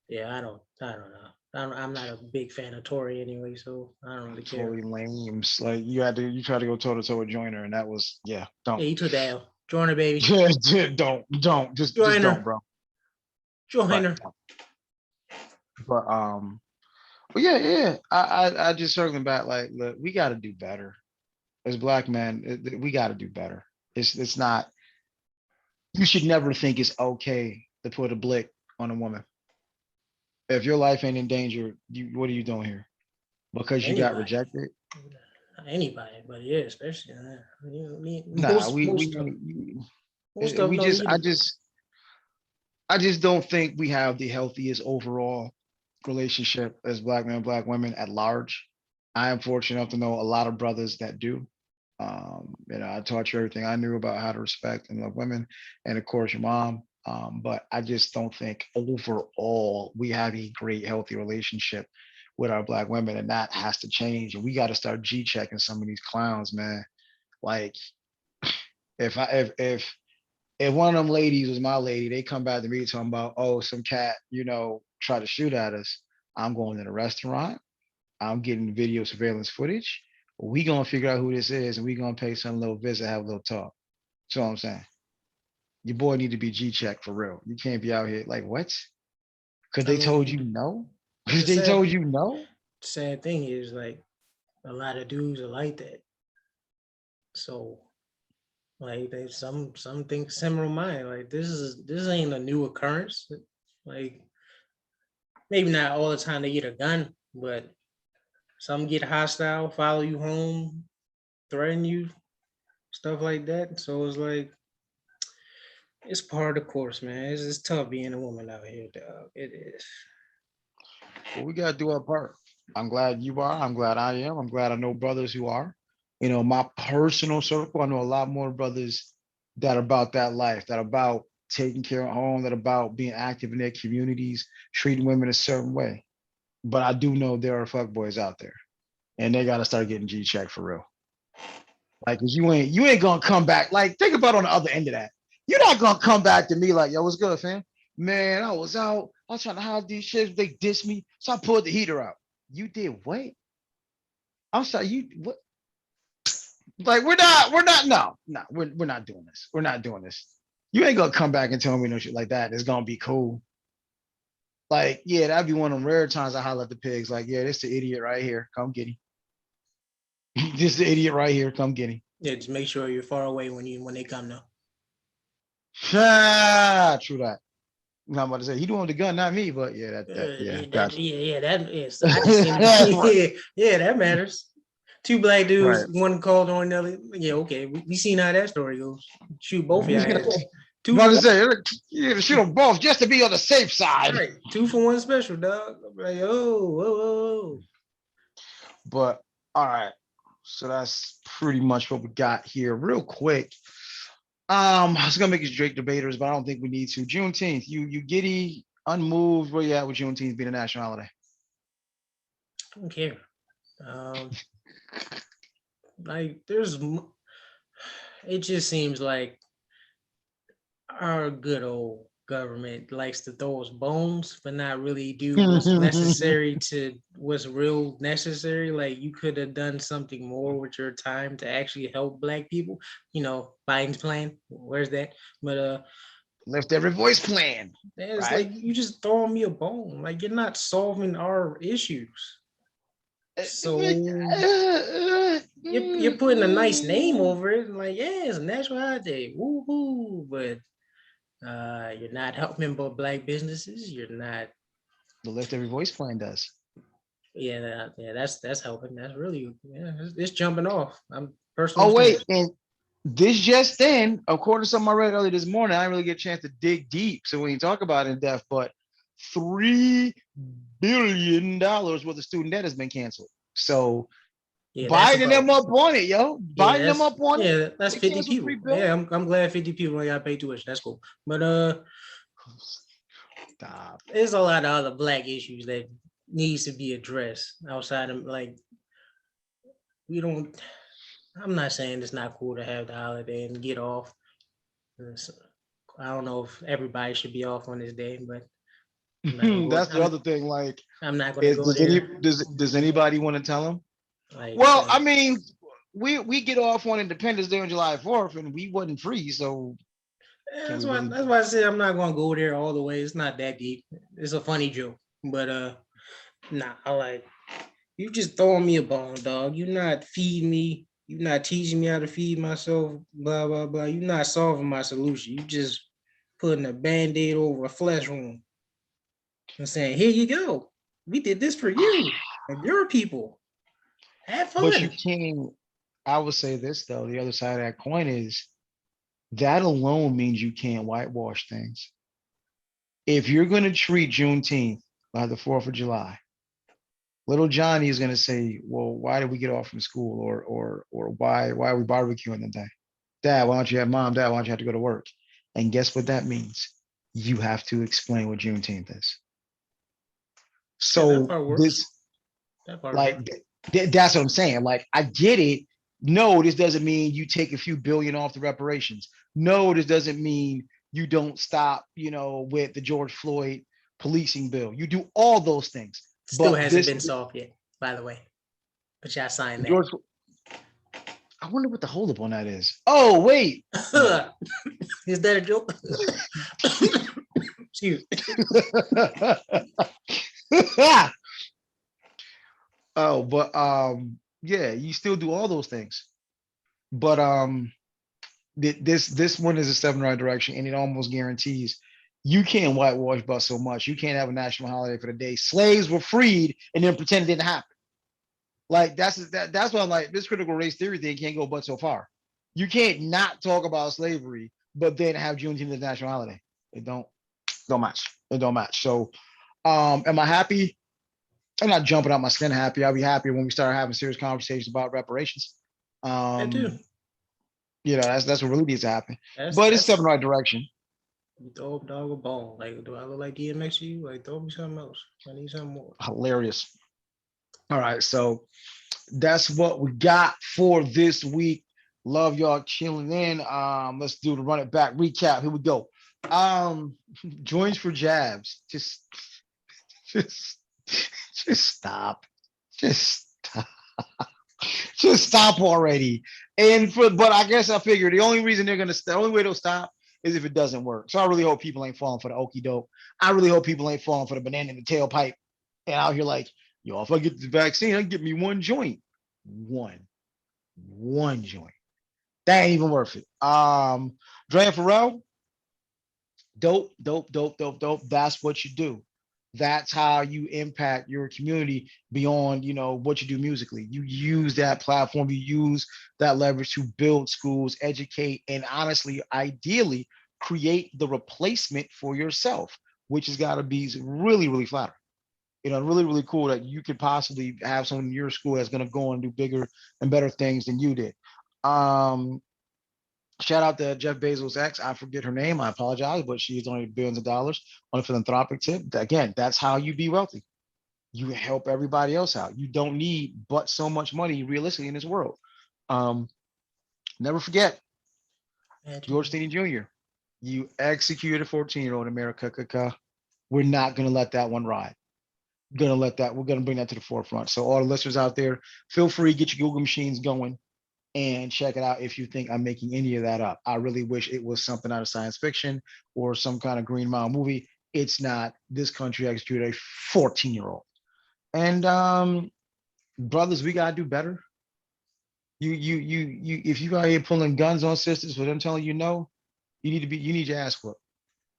yeah, I don't know. I'm not a big fan of Tory anyway, so I don't really care. Tory Lames. Like you tried to go toe to toe with Joyner, and that was don't. Yeah, you took that L. Join her, baby. Don't just Joyner. don't, bro. Joyner. But yeah. I just circling back. Like, look, we got to do better as black men. We got to do better. It's not. You should never think it's okay to put a blick on a woman. If your life ain't in danger, what are you doing here? Because you got Anybody. rejected? Anybody, but yeah, especially Nah, most stuff. Most stuff we don't just need it. I just don't think we have the healthiest overall relationship as black men, black women at large. I am fortunate enough to know a lot of brothers that do. I taught you everything I knew about how to respect and love women, and of course your mom. But I just don't think overall we have a great, healthy relationship with our black women, and that has to change. And we got to start G checking some of these clowns, man. Like if one of them ladies was my lady, they come back to me talking about, oh, some cat, try to shoot at us. I'm going to the restaurant. I'm getting video surveillance footage. We gonna figure out who this is, and we gonna pay some little visit, have a little talk. That's all I'm saying. Your boy need to be G checked for real. You can't be out here like what? Because I they told you mean, no. the Because they sad, told you no. sad thing is like a lot of dudes are like that. So like they some think similar mind. Like this ain't a new occurrence. Like maybe not all the time they get a gun, but some get hostile, follow you home, threaten you, stuff like that. So it's like it's part of the course, man. It's tough being a woman out here, dog. It is. But we gotta do our part. I'm glad you are. I'm glad I am. I'm glad I know brothers who are. My personal circle, I know a lot more brothers that are about that life, that are about taking care of home, that are about being active in their communities, treating women a certain way. But I do know there are fuckboys out there, and they gotta start getting G checked for real. Like, 'cause you ain't gonna come back. Like, think about on the other end of that. You're not gonna come back to me like, yo, what's good, fam? Man, I was out. I was trying to hide these shits. They dissed me, so I pulled the heater out. You did what? I'm sorry. You what? Like, we're not. No, we're not doing this. We're not doing this. You ain't gonna come back and tell me no shit like that. It's gonna be cool. Like, yeah, that'd be one of them rare times I holler at the pigs. Like, yeah, this the idiot right here. Come get him. This the idiot right here. Come get him. Yeah, just make sure you're far away when they come though. True that. I'm about to say he doing the gun, not me, but yeah, gotcha. That is. I just seen it. Yeah, that matters. Two black dudes, Right. one called on another. Yeah, okay. We seen how that story goes. Shoot both of y'all asses. Two About for to say, you shoot them both just to be on the safe side. right. 2 for 1 special, dog. I'm like, oh, whoa. But all right, so that's pretty much what we got here. Real quick, I was gonna make it Drake debaters, but I don't think we need to. Juneteenth, you giddy, unmoved? Where you at with Juneteenth being a national holiday? I don't care. Like it just seems like our good old government likes to throw us bones, but not really do what's necessary to what's real necessary. Like you could have done something more with your time to actually help black people. Biden's plan, where's that? But Lift every voice plan, it's right? like you just throwing me a bone. Like you're not solving our issues. So you're putting a nice name over it, and like, yeah, it's a national holiday, woohoo! But you're not helping but black businesses. You're not. The lift every voice plan does. Yeah, that's helping. That's really it's jumping off. I'm Oh personal. wait, and this just in, according to something I read earlier this morning, I didn't really get a chance to dig deep. So we can talk about it in depth, but $3 billion worth of student debt has been canceled. So Biden them up on it, yo. Biden them up on it. Yeah, that's They 50 canceled people. 3 billion. Yeah, I'm glad 50 people got paid tuition. That's cool. But Stop. There's a lot of other black issues that needs to be addressed outside of like we don't. I'm not saying it's not cool to have the holiday and get off. It's- I don't know if everybody should be off on this day, but I'm not gonna go. That's the other thing. Like, I'm not gonna go does any there. does anybody want to tell them? Like, Well, I mean, we get off on Independence Day on July 4th, and we wasn't free, so can we really? that's why I said I'm not gonna go there all the way. It's not that deep. It's a funny joke, but nah. I like you just throwing me a bone, dog. You not feeding me. You not teaching me how to feed myself. Blah blah blah. You not solving my solution. You just putting a band-aid over a flesh wound and saying, "Here you go. We did this for you and your people. Have But you fun." can't. I would say this though. The other side of that coin is that alone means you can't whitewash things. If you're going to treat Juneteenth by the 4th of July, little Johnny is going to say, "Well, why did we get off from school, or why are we barbecuing today? Dad, why don't you have mom? Dad, why don't you have to go to work?" And guess what that means? You have to explain what Juneteenth is. Yeah, that So part works. this, That part like, works. that's what I'm saying. Like, I get it. No, this doesn't mean you take a few billion off the reparations. No, this doesn't mean you don't stop, with the George Floyd policing bill. You do all those things. Still But hasn't this been solved yet, by the way. But y'all signed that. George, I wonder what the holdup on that is. Oh, wait. No. Is that a joke? Excuse me. Oh, but yeah, you still do all those things. But this one is a step in the right direction, and it almost guarantees you can't whitewash but so much. You can't have a national holiday for the day slaves were freed and then pretend it didn't happen. Like, that's why I'm like, this critical race theory thing can't go but so far. You can't not talk about slavery, but then have Juneteenth as a national holiday. It don't match. It don't match. So am I happy? I'm not jumping out my skin happy. I'll be happier when we start having serious conversations about reparations. That too. That's what really needs to happen. That's But it's that's stepping in the right direction. you throw a dog a bone. Like, do I look like DMX to you? Like, throw me something else. I need something more. Hilarious. All right, so that's what we got for this week. Love y'all chilling in. Let's do the run it back recap. Here we go. Joints for jabs. Just, just stop. Just stop. Just stop already. But I guess I figure the only reason the only way they'll stop is if it doesn't work. So I really hope people ain't falling for the okey doke. I really hope people ain't falling for the banana in the tailpipe and out here like, yo, if I get the vaccine, I can get me one joint. One joint. That ain't even worth it. Dre and Pharrell, dope, dope, dope, dope, dope. That's what you do. That's how you impact your community beyond, what you do musically. You use that platform, you use that leverage to build schools, educate, and honestly, ideally, create the replacement for yourself, which has got to be really, really flattering. Really, really cool that you could possibly have someone in your school that's going to go and do bigger and better things than you did. Um, Shout out to Jeff Bezos' ex. I forget her name. I apologize, but she's only billions of dollars on a philanthropic tip. Again, that's how you be wealthy. You help everybody else out. You don't need but so much money realistically in this world. Um, Never forget George Stinney Jr. You executed a 14-year-old in America. We're not gonna let that one ride. We're gonna bring that to the forefront. So all the listeners out there, feel free, get your Google machines going and check it out if you think I'm making any of that up. I really wish it was something out of science fiction or some kind of Green Mile movie. It's not. This country executed a 14-year-old. And brothers, we gotta do better. If you out here pulling guns on sisters for them telling you no, you need your ass whooped.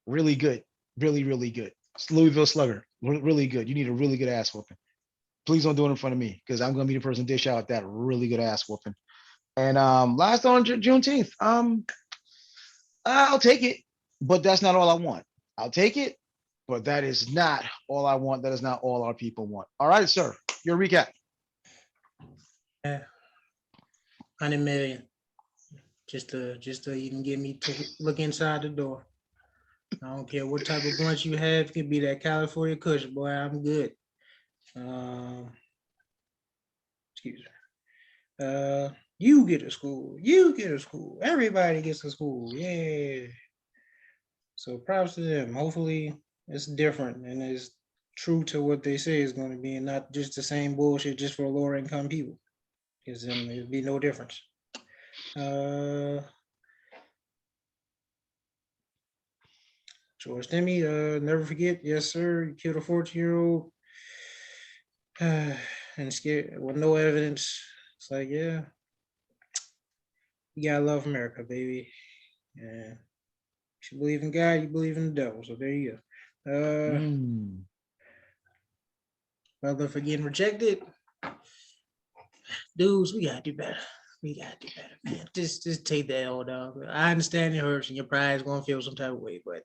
Really good. Really, really good. It's Louisville Slugger. Really good. You need a really good ass whooping. Please don't do it in front of me because I'm gonna be the person to dish out that really good ass whooping. And last on Juneteenth, I'll take it, but that's not all I want. I'll take it, but that is not all I want. That is not all our people want. All right, sir. Your recap. Yeah, 100 million. Just to even get me to look inside the door. I don't care what type of blunt you have. It could be that California Kush, boy. I'm good. Um, excuse me. You get a school. You get a school. Everybody gets a school. Yeah. So props to them. Hopefully it's different and it's true to what they say is going to be, and not just the same bullshit just for lower income people. Because then there'd be no difference. Uh, George Stinney, never forget, yes sir, you killed a 14-year-old and scared with no evidence. It's like, yeah, you gotta love America, baby. Yeah. If you believe in God, you believe in the devil. So there you go. Brother for getting rejected. Dudes, we gotta do better. We gotta do better, man. Just take that all dog. I understand it hurts and your pride is gonna feel some type of way, but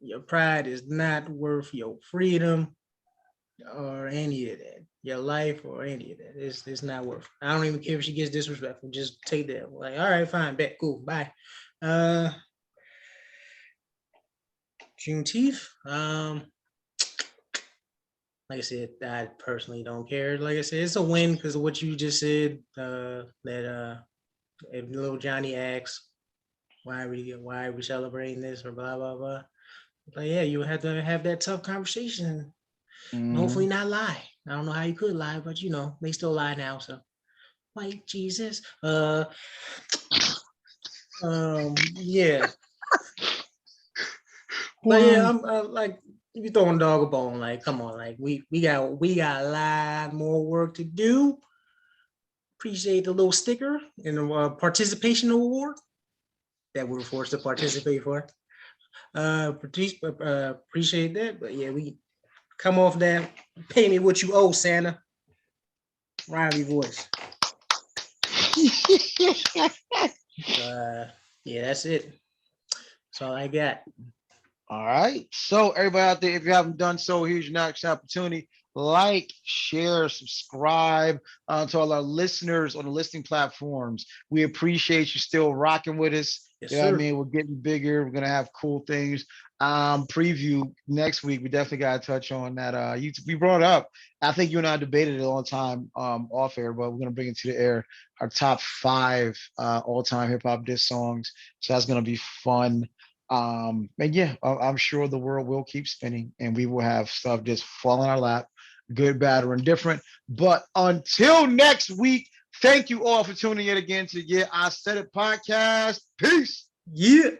your pride is not worth your freedom or any of that. Your life or any of that. It's not worth it. I don't even care if she gets disrespectful. Just take that. Like, all right, fine, bet, cool, bye. Juneteenth. Like I said, I personally don't care. Like I said, it's a win because of what you just said. That if little Johnny asks, why are we celebrating this or blah blah blah. But yeah, you have to have that tough conversation and hopefully not lie. I don't know how you could lie, but they still lie now. So white Jesus. Yeah. But yeah, I'm like, you throwing dog a bone. Like, come on, like we got a lot more work to do. Appreciate the little sticker and the participation award that we were forced to participate for. Appreciate that. But yeah, we come off that. Pay me what you owe, Santa. Riley voice. Yeah, that's it. That's all I got. All right. So everybody out there, if you haven't done so, here's your next opportunity. Like, share, subscribe to all our listeners on the listening platforms. We appreciate you still rocking with us. Yes, You know what I sir. mean? We're getting bigger. We're gonna have cool things. Preview next week. We definitely gotta touch on that. We brought up. I think you and I debated it all the time off air, but we're gonna bring it to the air. Our top 5 all-time hip hop diss songs. So that's gonna be fun. And yeah, I'm sure the world will keep spinning and we will have stuff just fall in our lap, good, bad, or indifferent. But until next week, thank you all for tuning in again to Yeah, I Said It podcast. Peace. Yeah.